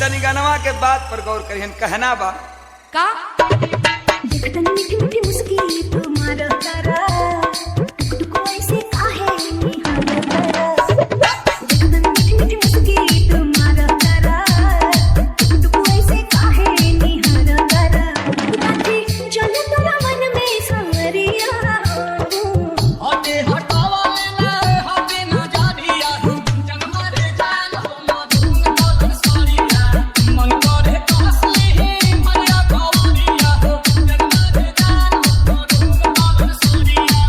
तनी गनवा के बात पर गौर करिहन कहना बा का देखतन मीठी मीठी मुस्की तुम्हारा तारा टुक टुक ऐसे काहे निहार तारा देखतन मीठी मीठी मुस्की तुम्हारा तारा टुक टुक ऐसे काहे निहार तारा बाजी चल तोरा मन में सांवरिया हटे हटावा लेना हटे न जानिया जन्मा रे जान हो मधुन बोल सरिया मन करे कासली ही मरिया कवरिया जन्मा रे जान हो मधुन बोल सरिया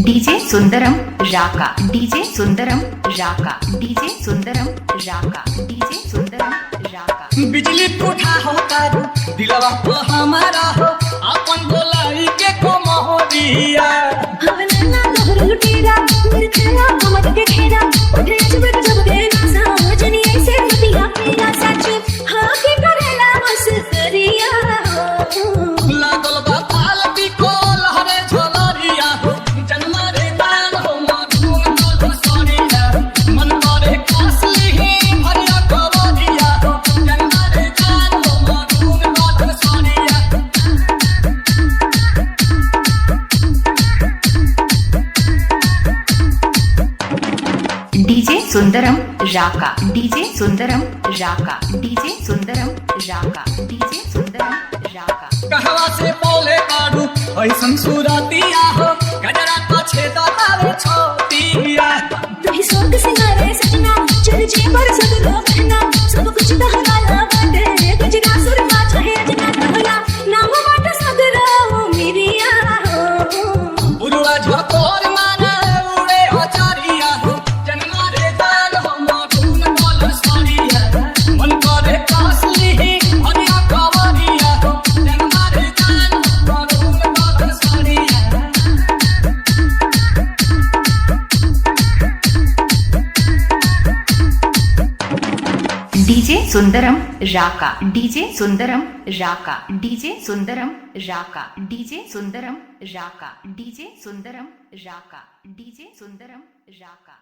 DJ Sundaram Raka DJ Sundaram Raka DJ Sundaram Raka DJ Sundaram Raka बिजली टूटा हो तारू दिलवा हो हमारा हो अपन बोलाई के को मोहरिया हवलना लहर लुटेरा मेरे खेला कमर के घेरा उठे जब के ना समझनी ऐसे मतिया मेरा सच हाँ के करेला बस करिया लागल बा थाल बिको लहरे झोलरिया जन्मा रे जान हो मधुन बोल सरिया मन करे कासली ही मरिया कवरिया जन्मा रे जान हो मधुन बोल सरिया DJ Sundaram Raka DJ Sundaram Raka DJ Sundaram Raka DJ Sundaram Raka कहवा से बोले काढू ऐसन सुरतिया हो गजरा तो छेदा तारे छोटिया तभी सोच सिंगारे सजना चल जे पर सदरो कहना सब कुछ तहरा बाटे गजरा सुरमा चाहे जना तहरा नाम बाट सदरो मेरिया उरुआ झकोर माने उड़े आचारिया जन्मा रे जान हो मधुन बोल सरिया मन करे कासली ही हरिया कवरिया जन्मा रे जान हो मधुन बोल सरिया DJ Sundaram Raka DJ Sundaram Raka DJ Sundaram Raka DJ Sundaram Raka DJ Sundaram Raka DJ Sundaram Raka